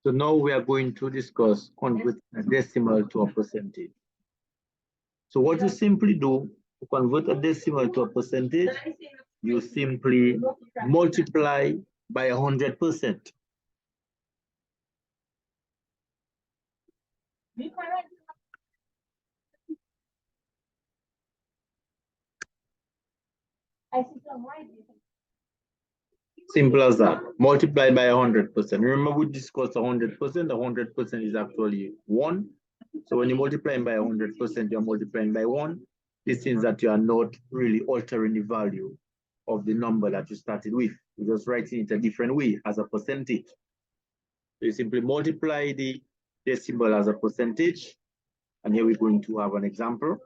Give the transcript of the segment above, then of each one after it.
So now we are going to discuss convert a decimal to a percentage. So what you simply do to convert a decimal to a percentage, you simply multiply by 100%. Simple as that. Multiply by 100%. Remember, we discussed 100%. The 100% is actually 1. So when you multiply by 100%, you're multiplying by 1. This means that you are not really altering the value of the number that you started with. You're just writing it a different way as a percentage. So you simply multiply the decimal as a percentage. And here we're going to have an example.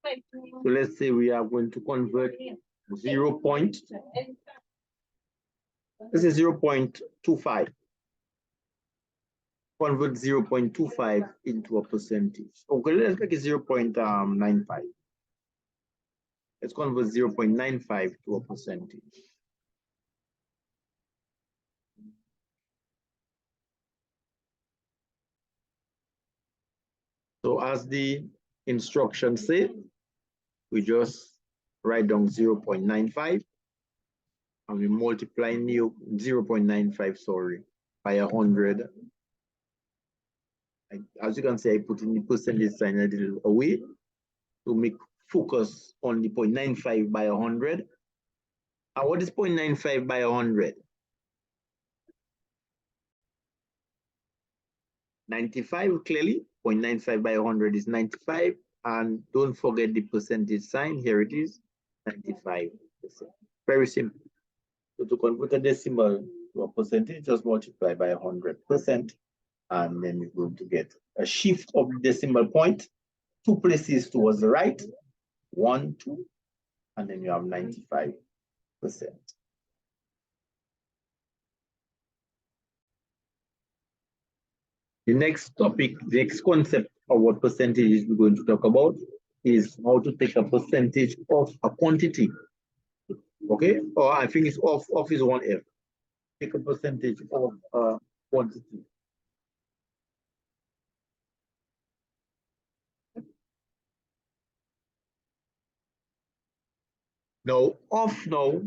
So let's say we are going to convert 0. This is 0.25. Convert 0.25 into a percentage. Okay, let's make it 0.95. Let's convert 0.95 to a percentage. So as the instructions say, we just write down 0.95 and we multiply 0.95, sorry, by 100. As you can see, I put in the percentage sign a little away to make focus on the 0.95 by 100. And what is 0.95 by 100? 95 clearly. 0.95 by 100 is 95. And don't forget the percentage sign. Here it is, 95%. Very simple. So to convert a decimal to a percentage, just multiply by 100%. And then you're going to get a shift of the decimal point, 2 places towards the right, 1, 2, and then you have 95%. The next topic, the next concept of what percentage we're going to talk about is how to take a percentage of a quantity. Okay, or I think it's off is 1F. Take a percentage of a quantity. Now, off now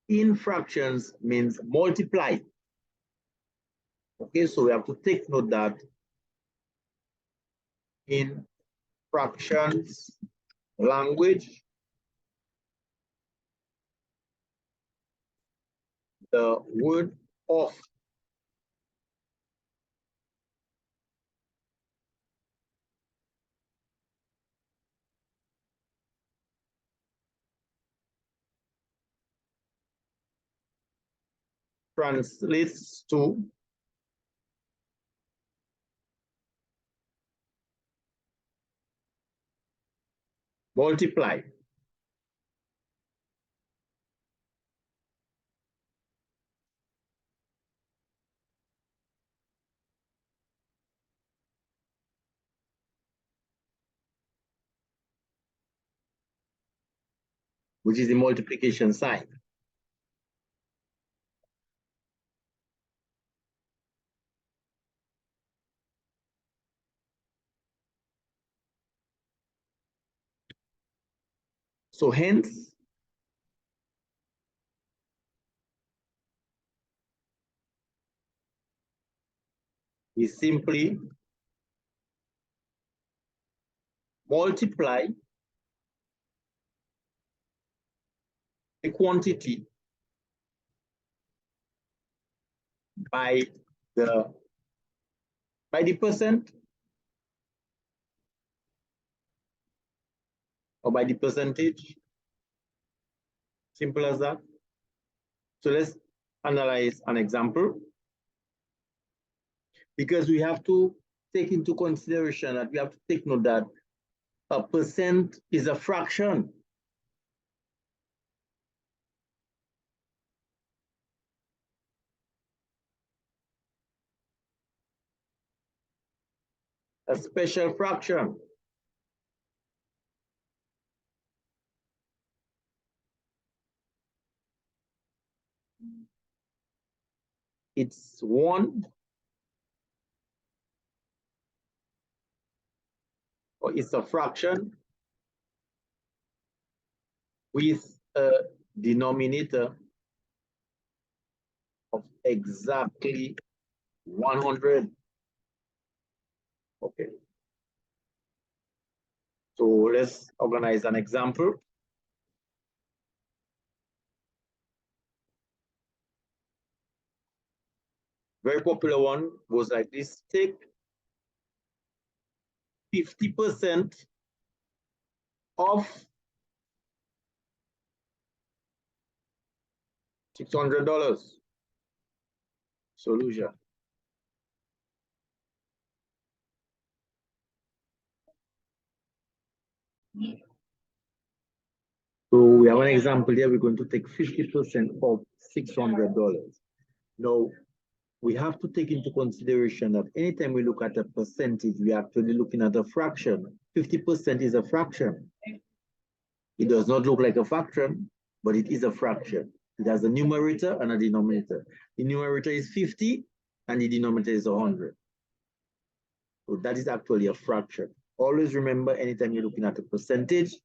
in fractions means multiply. Okay, so we have to take note that in fractions language, the word off translates to multiply. Which is the multiplication sign. So hence, we simply multiply the quantity by the percent or by the percentage. Simple as that. So let's analyze an example, because we have to take into consideration that we have to take note that a percent is a fraction. A special fraction. It's one, or it's a fraction with a denominator of exactly 100. Okay. So let's organize an example. Very popular one was like this: take 50% of $600. Solution. So we have an example here. We're going to take 50% of $600. Now, we have to take into consideration that anytime we look at a percentage, we're actually looking at a fraction. 50% is a fraction. It does not look like a fraction, but it is a fraction. It has a numerator and a denominator. The numerator is 50 and the denominator is 100. So that is actually a fraction. Always remember, anytime you're looking at a percentage,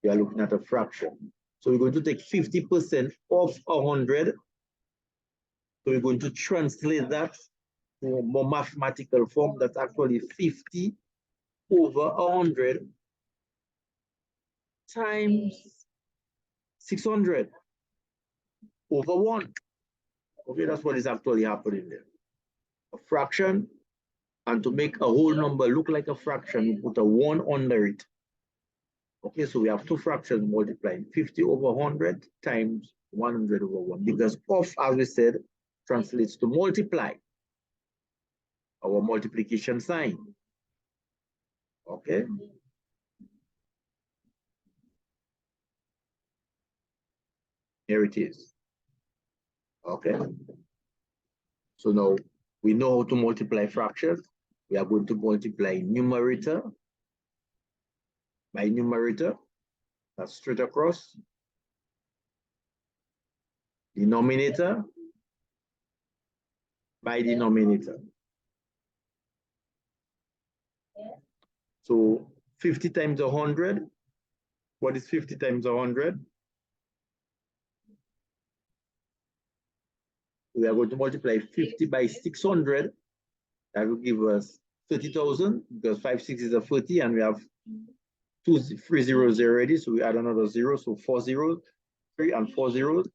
you are looking at a fraction. So we're going to take 50% of 100. So we're going to translate that to a more mathematical form. That's actually 50 over 100 times 600 over 1. Okay, that's what is actually happening there. A fraction, and to make a whole number look like a fraction, you put a 1 under it. Okay, so we have two fractions multiplying: 50 over 100 times 100 over 1, because of, as we said, translates to multiply, our multiplication sign. Okay. Here it is. Okay. So now we know how to multiply fractions. We are going to multiply numerator by numerator. That's straight across. Denominator by denominator. So 50 times 100. What is 50 times 100? We are going to multiply 50 by 600. That will give us 30,000, because 5, 6 is a 30, and we have 3 zeros already. So we add another 0. So 4 zeros, 3 and 4 zeros,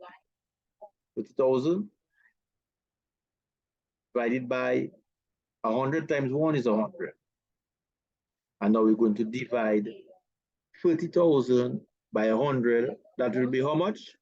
30,000. Divided by 100 times 1 is 100. And now we're going to divide 30,000 by 100. That will be how much?